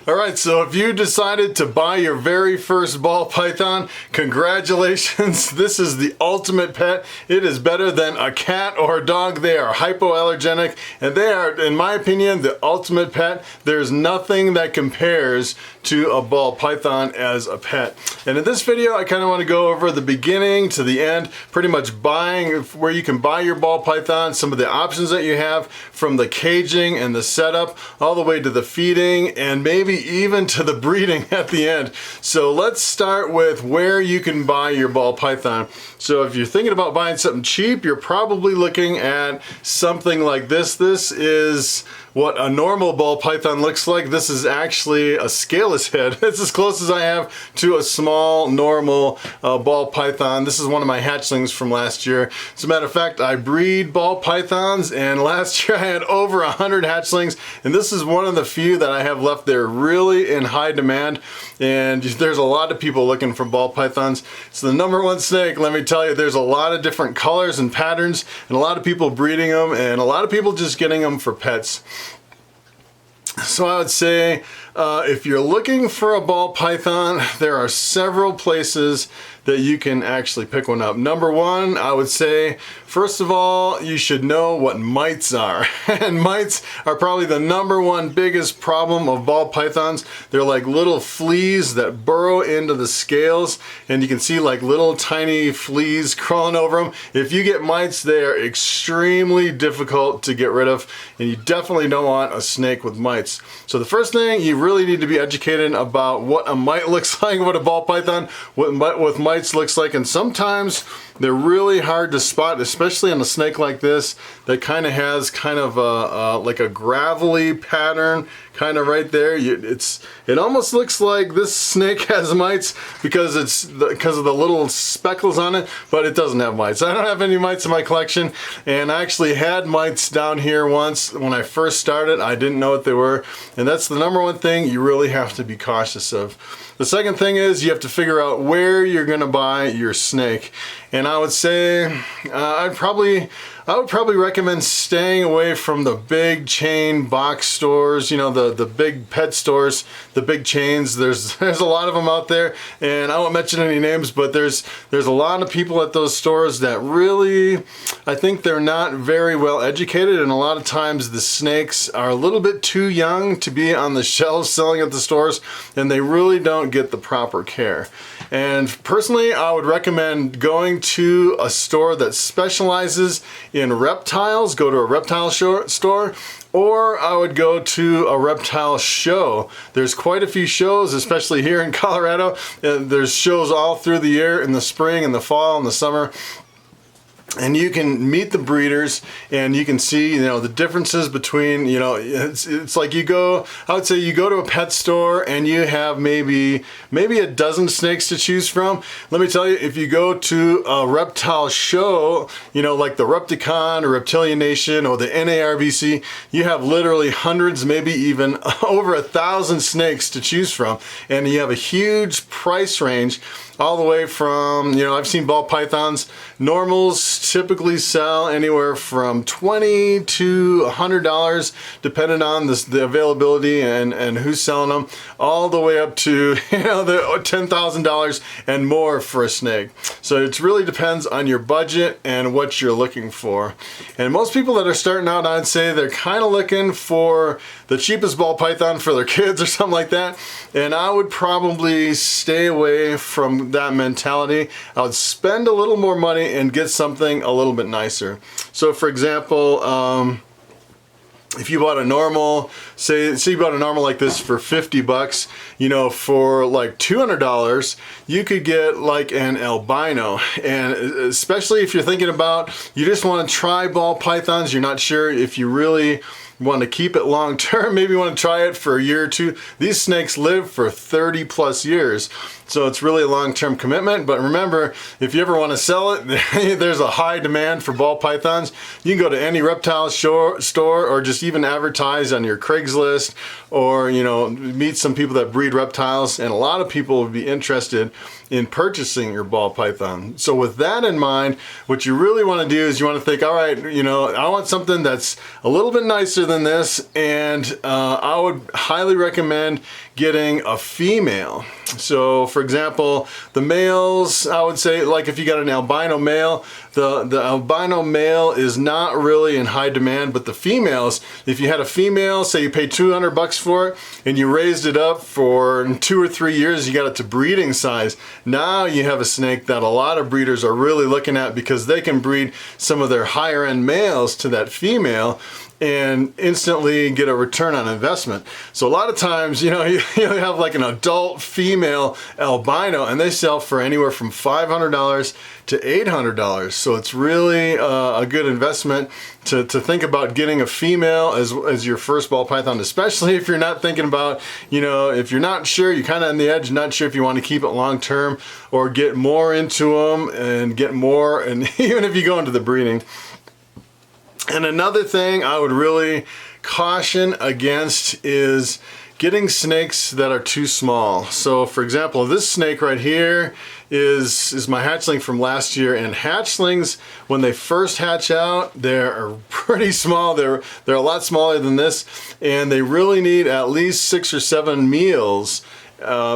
Alright, so if you decided to buy your very first ball python, congratulations. This is the ultimate pet. It is better than a cat or a dog. They are hypoallergenic and they are, in my opinion, the ultimate pet. There's nothing that compares to a ball python as a pet. And in this video, I kind of want to go over the beginning to the end, pretty much buying, where you can buy your ball python, some of the options that you have, from the caging and the setup, all the way to the feeding, and maybe even to the breeding at the end. So let's start with where you can buy your ball python. So if you're thinking about buying something cheap, you're probably looking at something like this. This is what a normal ball python looks like. This is actually a scaleless head. It's as close as I have to a small, normal ball python. This is one of my hatchlings from last year. As a matter of fact, I breed ball pythons, and last year I had over 100 hatchlings, and this is one of the few that I have left there really in high demand, and there's a lot of people looking for ball pythons. It's the #1 snake, let me tell you. There's a lot of different colors and patterns, and a lot of people breeding them, and a lot of people just getting them for pets. So I would say if you're looking for a ball python, there are several places that you can actually pick one up. #1, I would say, first of all, you should know what mites are. And mites are probably the #1 biggest problem of ball pythons. They're like little fleas that burrow into the scales, and you can see like little tiny fleas crawling over them. If you get mites, they are extremely difficult to get rid of, and you definitely don't want a snake with mites. So the first thing, you really need to be educated about what a mite looks like, what a ball python with mites looks like, and sometimes they're really hard to spot, especially on a snake like this that kind of has like a gravelly pattern kind of right there. It almost looks like this snake has mites because of the little speckles on it, but it doesn't have mites. I don't have any mites in my collection, and I actually had mites down here once when I first started. I didn't know what they were, and that's the #1 thing you really have to be cautious of. The second thing is you have to figure out where you're gonna buy your snake. And I would say, I would probably recommend staying away from the big chain box stores, you know, the big pet stores, the big chains. There's a lot of them out there, and I won't mention any names, but there's a lot of people at those stores that really, I think they're not very well educated, and a lot of times the snakes are a little bit too young to be on the shelves selling at the stores, and they really don't get the proper care. And personally, I would recommend going to a store that specializes in reptiles. Go to a reptile store, or I would go to a reptile show. There's quite a few shows, especially here in Colorado. There's shows all through the year, in the spring and the fall and the summer. And you can meet the breeders, and you can see, you know, the differences between, you know, it's like I would say you go to a pet store and you have maybe a dozen snakes to choose from. Let me tell you, if you go to a reptile show, you know, like the Repticon or Reptilian Nation or the NARBC, you have literally hundreds, maybe even over 1,000 snakes to choose from, and you have a huge price range, all the way from, you know, I've seen ball pythons, normals typically sell anywhere from $20 to $100, depending on the availability and who's selling them, all the way up to, you know, the $10,000 and more for a snake. So it really depends on your budget and what you're looking for. And most people that are starting out, I'd say they're kind of looking for the cheapest ball python for their kids or something like that. And I would probably stay away from that mentality. I would spend a little more money and get something a little bit nicer. So for example, if you bought a normal, say you bought a normal like this for 50 bucks, you know, for like $200, you could get like an albino. And especially if you're thinking about, you just want to try ball pythons, you're not sure if you really want to keep it long term, maybe you want to try it for a year or two. These snakes live for 30 plus years. So it's really a long-term commitment. But remember, if you ever want to sell it, there's a high demand for ball pythons. You can go to any reptile store, or just even advertise on your Craigslist, or, you know, meet some people that breed reptiles, and a lot of people would be interested in purchasing your ball python. So with that in mind, what you really want to do is you want to think, all right, you know, I want something that's a little bit nicer than this, and I would highly recommend getting a female. So for example, the males, I would say, like if you got an albino male, the albino male is not really in high demand, but the females, if you had a female, say you paid $200 for it, and you raised it up for 2 or 3 years, you got it to breeding size. Now you have a snake that a lot of breeders are really looking at, because they can breed some of their higher end males to that female and instantly get a return on investment. So a lot of times, you know, you have like an adult female albino, and they sell for anywhere from $500 to $800. So it's really a good investment to think about getting a female as your first ball python, especially if you're not thinking about, you know, if you're not sure, you're kind of on the edge, not sure if you want to keep it long term or get more into them and get more, and even if you go into the breeding. And another thing I would really caution against is getting snakes that are too small. So for example, this snake right here is my hatchling from last year, and hatchlings, when they first hatch out, they're pretty small. They're a lot smaller than this, and they really need at least 6 or 7 meals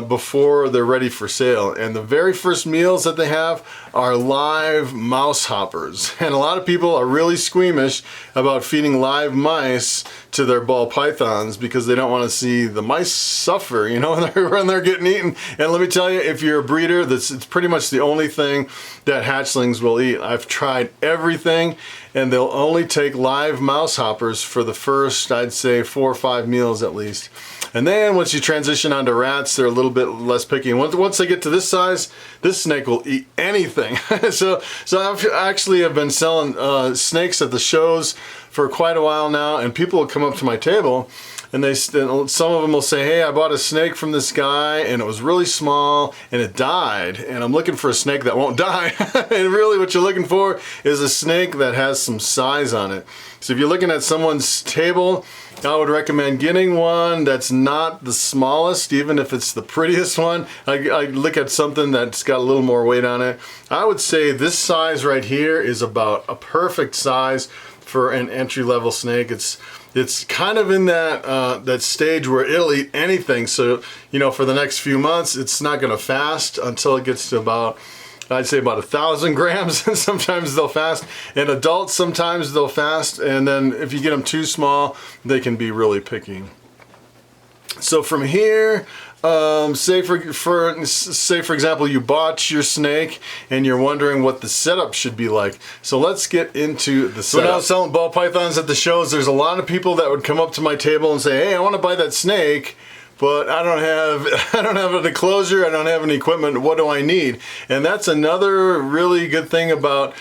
before they're ready for sale. And the very first meals that they have are live mouse hoppers. And a lot of people are really squeamish about feeding live mice to their ball pythons because they don't want to see the mice suffer, you know, when they're getting eaten. And let me tell you, if you're a breeder, it's pretty much the only thing that hatchlings will eat. I've tried everything, and they'll only take live mouse hoppers for the first, I'd say, 4 or 5 meals at least. And then once you transition onto rats, they're a little bit less picky. And once they get to this size, this snake will eat anything. so I've actually have been selling snakes at the shows for quite a while now, and people will come up to my table, and some of them will say, hey, I bought a snake from this guy, and it was really small, and it died, and I'm looking for a snake that won't die. And really what you're looking for is a snake that has some size on it. So if you're looking at someone's table, I would recommend getting one that's not the smallest, even if it's the prettiest one. I look at something that's got a little more weight on it. I would say this size right here is about a perfect size for an entry-level snake. It's kind of in that stage where it'll eat anything. So, you know, for the next few months, it's not going to fast until it gets to about, I'd say, about 1,000 grams. And sometimes they'll fast. And adults, sometimes they'll fast. And then if you get them too small, they can be really picky. So from here, say for example, you bought your snake and you're wondering what the setup should be like. So let's get into the setup. When I was selling ball pythons at the shows, there's a lot of people that would come up to my table and say, hey, I want to buy that snake, but I don't have an enclosure, I don't have any equipment, what do I need? And that's another really good thing about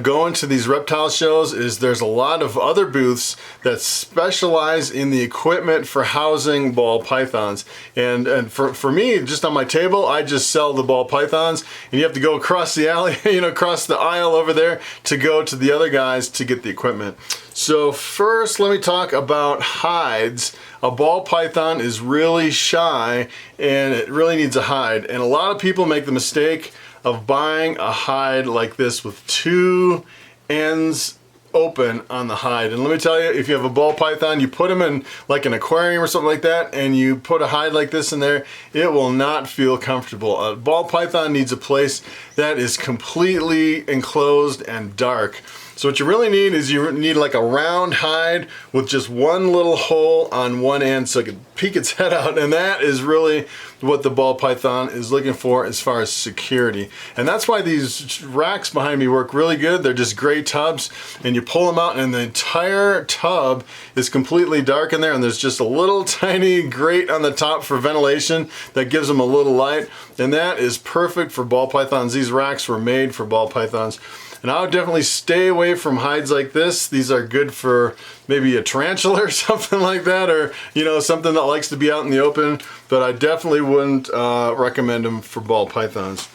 going to these reptile shows, is there's a lot of other booths that specialize in the equipment for housing ball pythons. And for me, just on my table, I just sell the ball pythons, and you have to go across the alley, you know, across the aisle over there to go to the other guys to get the equipment. So first, let me talk about hides. A ball python is really shy, and it really needs a hide. And a lot of people make the mistake of buying a hide like this with 2 ends open on the hide. And let me tell you, if you have a ball python, you put them in like an aquarium or something like that, and you put a hide like this in there, it will not feel comfortable. A ball python needs a place that is completely enclosed and dark. So what you really need is you need like a round hide with just one little hole on one end so it can peek its head out, and that is really what the ball python is looking for as far as security. And that's why these racks behind me work really good. They're just gray tubs, and you pull them out and the entire tub is completely dark in there, and there's just a little tiny grate on the top for ventilation that gives them a little light, and that is perfect for ball pythons. These racks were made for ball pythons. And I would definitely stay away from hides like this. These are good for maybe a tarantula or something like that, or, you know, something that likes to be out in the open, but I definitely wouldn't recommend them for ball pythons.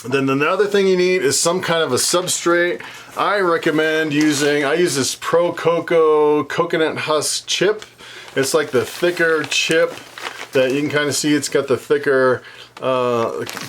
Then another thing you need is some kind of a substrate. I use this Pro Coco coconut husk chip. It's like the thicker chip that you can kind of see. It's got the thicker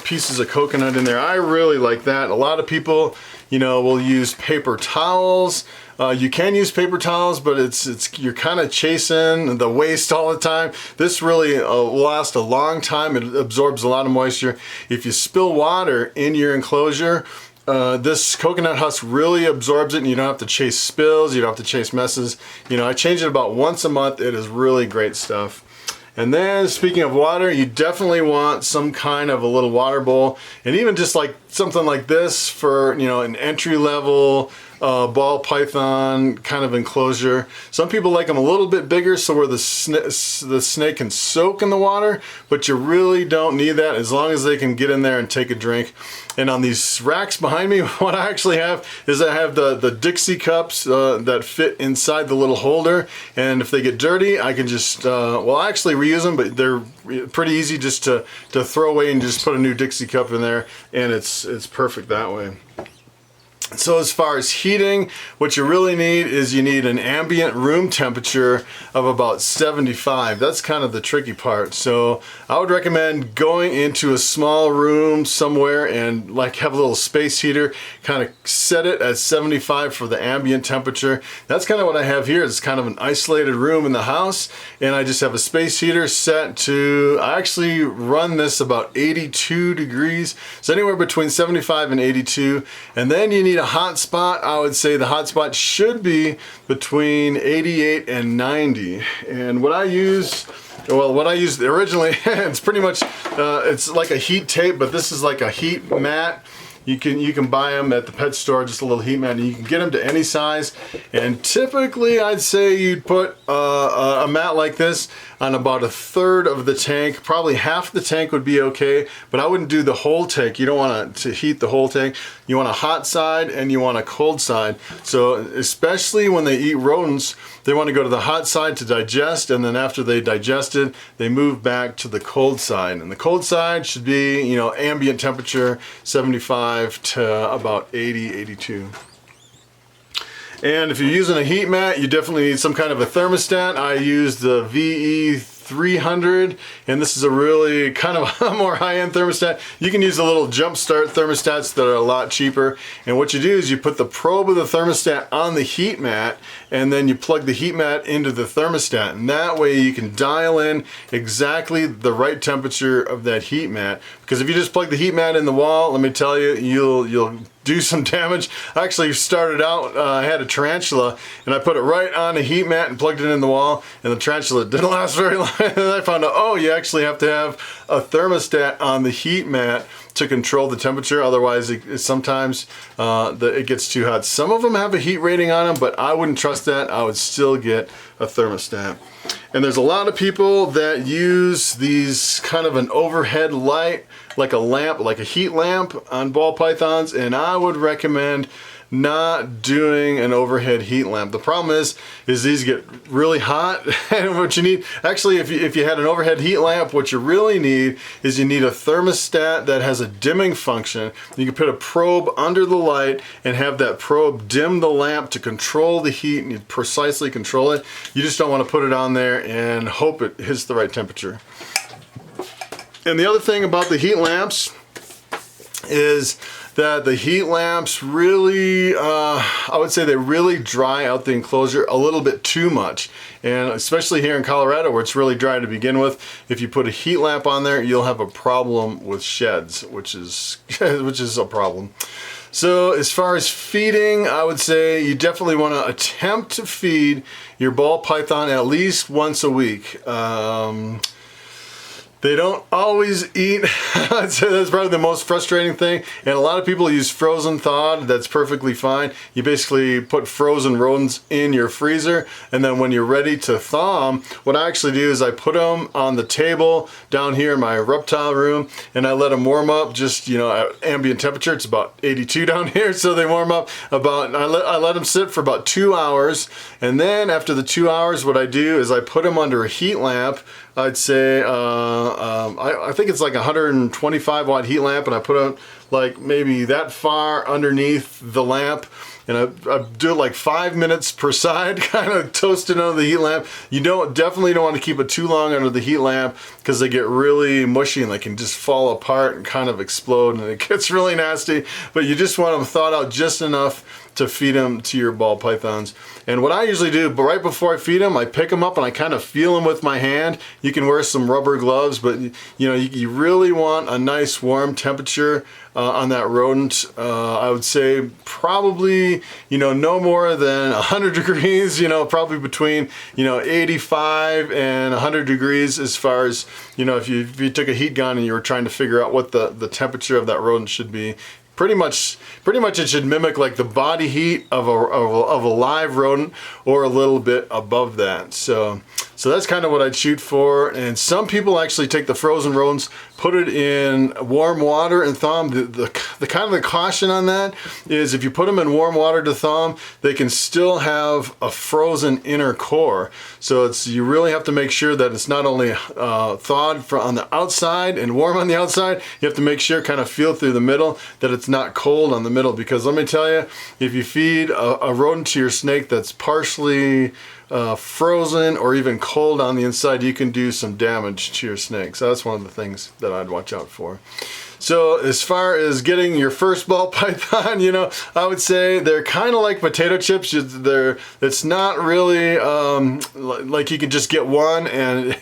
pieces of coconut in there. I really like that. A lot of people, you know, will use paper towels You can use paper towels, but you're kind of chasing the waste all the time. This really will last a long time. It absorbs a lot of moisture. If you spill water in your enclosure, this coconut husk really absorbs it, and you don't have to chase spills, you don't have to chase messes. You know, I change it about once a month. It is really great stuff. And then, speaking of water, you definitely want some kind of a little water bowl, and even just like something like this for, you know, an entry-level ball python kind of enclosure. Some people like them a little bit bigger so where the snake can soak in the water, but you really don't need that as long as they can get in there and take a drink. And on these racks behind me, what I actually have is I have the Dixie cups that fit inside the little holder, and if they get dirty, I can just, well, I actually reuse them, but they're pretty easy just to throw away and just put a new Dixie cup in there, and it's perfect that way. So as far as heating, what you really need is you need an ambient room temperature of about 75. That's kind of the tricky part. So I would recommend going into a small room somewhere and like have a little space heater, kind of set it at 75 for the ambient temperature. That's kind of what I have here. It's kind of an isolated room in the house, and I just have a space heater set to, I actually run this about 82 degrees. So anywhere between 75 and 82. And then you need a hot spot. I would say the hot spot should be between 88 and 90. And what I use, well, what I used originally, it's pretty much, it's like a heat tape, but this is like a heat mat. You can buy them at the pet store, just a little heat mat, and you can get them to any size. And typically, I'd say you'd put a mat like this on about a third of the tank. Probably half the tank would be okay, but I wouldn't do the whole tank. You don't want to heat the whole tank. You want a hot side and you want a cold side. So especially when they eat rodents, they want to go to the hot side to digest, and then after they digested, they move back to the cold side. And the cold side should be, you know, ambient temperature 75 to about 80, 82. And if you're using a heat mat, you definitely need some kind of a thermostat. I use the VE300, and this is a really kind of a more high-end thermostat. You can use the little jump start thermostats that are a lot cheaper. And what you do is you put the probe of the thermostat on the heat mat, and then you plug the heat mat into the thermostat. And that way you can dial in exactly the right temperature of that heat mat. Because if you just plug the heat mat in the wall, let me tell you, you'll do some damage. I actually started out, I had a tarantula, and I put it right on a heat mat and plugged it in the wall, and the tarantula didn't last very long. And I found out, oh, you actually have to have a thermostat on the heat mat to control the temperature. Otherwise, sometimes it gets too hot. Some of them have a heat rating on them, but I wouldn't trust that. I would still get a thermostat. And there's a lot of people that use these kind of an overhead light, like a lamp, like a heat lamp on ball pythons, and I would recommend not doing an overhead heat lamp. The problem is these get really hot, and what you need, actually, if you had an overhead heat lamp, what you really need is you need a thermostat that has a dimming function. You can put a probe under the light and have that probe dim the lamp to control the heat, and you precisely control it. You just don't want to put it on there and hope it hits the right temperature. And the other thing about the heat lamps is that the heat lamps really, I would say they really dry out the enclosure a little bit too much. And especially here in Colorado where it's really dry to begin with, if you put a heat lamp on there, you'll have a problem with sheds, which is a problem. So as far as feeding, I would say you definitely want to attempt to feed your ball python at least once a week. They don't always eat. I'd say that's probably the most frustrating thing. And a lot of people use frozen thawed. That's perfectly fine. You basically put frozen rodents in your freezer, and then when you're ready to thaw them, what I actually do is I put them on the table down here in my reptile room, and I let them warm up just, you know, at ambient temperature. It's about 82 down here, so they warm up about, I let them sit for about 2 hours, and then after the 2 hours, what I do is I put them under a heat lamp. I'd say, I think it's like a 125 watt heat lamp, and I put it like maybe that far underneath the lamp, and I do it like 5 minutes per side, kind of toast it under the heat lamp. You definitely don't want to keep it too long under the heat lamp because they get really mushy and they can just fall apart and kind of explode, and it gets really nasty. But you just want them thawed out just enough to feed them to your ball pythons. And what I usually do, but right before I feed them, I pick them up and I kind of feel them with my hand. You can wear some rubber gloves, but you know, you really want a nice warm temperature on that rodent. I would say probably, you know, no more than 100 degrees, you know, probably between, you know, 85 and 100 degrees as far as, you know, if you took a heat gun and you were trying to figure out what the temperature of that rodent should be. Pretty much it should mimic like the body heat of a live rodent or a little bit above that. So that's kind of what I'd shoot for. And some people actually take the frozen rodents, put it in warm water and thaw them. The kind of the caution on that is if you put them in warm water to thaw them, they can still have a frozen inner core. So you really have to make sure that it's not only thawed on the outside and warm on the outside, you have to make sure, kind of feel through the middle, that it's not cold on the middle. Because let me tell you, if you feed a rodent to your snake that's partially frozen or even cold on the inside, you can do some damage to your snake. So that's one of the things that I'd watch out for. So as far as getting your first ball python, you know, I would say they're kind of like potato chips. It's not really like you can just get one and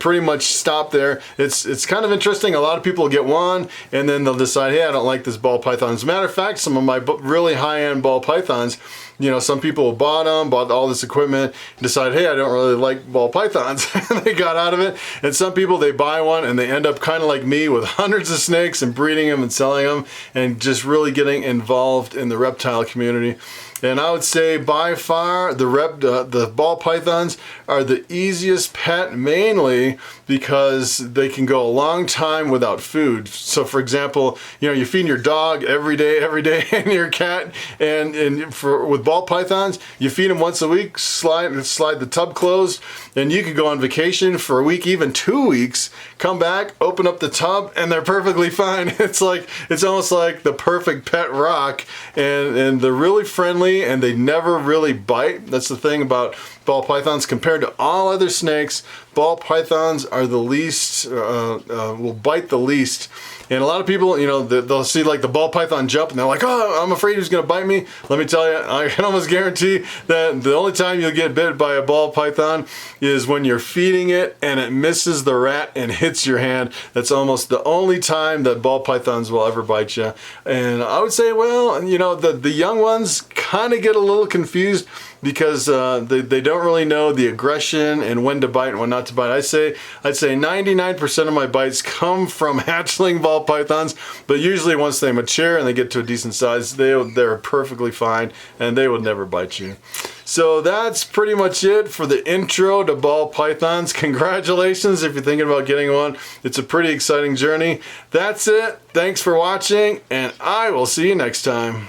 pretty much stop there. It's kind of interesting. A lot of people get one and then they'll decide, hey, I don't like this ball python. As a matter of fact, some of my really high-end ball pythons, you know, some people bought all this equipment, and decide, hey, I don't really like ball pythons. They got out of it. And some people, they buy one and they end up kind of like me with hundreds of snakes and breeding them and selling them and just really getting involved in the reptile community. And I would say by far the ball pythons are the easiest pet, mainly because they can go a long time without food. So for example, you know, you're feeding your dog every day, and your cat, and with ball pythons, you feed them once a week, slide the tub closed, and you could go on vacation for a week, even 2 weeks, come back, open up the tub, and they're perfectly fine. It's almost like the perfect pet rock, and they're really friendly. And they never really bite. That's the thing about ball pythons. Compared to all other snakes, ball pythons are the least, will bite the least. And a lot of people, you know, they'll see like the ball python jump and they're like, oh, I'm afraid he's gonna bite me. Let me tell you, I can almost guarantee that the only time you'll get bit by a ball python is when you're feeding it and it misses the rat and hits your hand. That's almost the only time that ball pythons will ever bite you. And I would say, well, you know, the young ones kind of get a little confused because they don't really know the aggression and when to bite and when not to bite. I'd say 99% of my bites come from hatchling ball pythons, but usually once they mature and they get to a decent size, they're perfectly fine and they would never bite you. So that's pretty much it for the intro to ball pythons. Congratulations if you're thinking about getting one. It's a pretty exciting journey. That's it. Thanks for watching, and I will see you next time.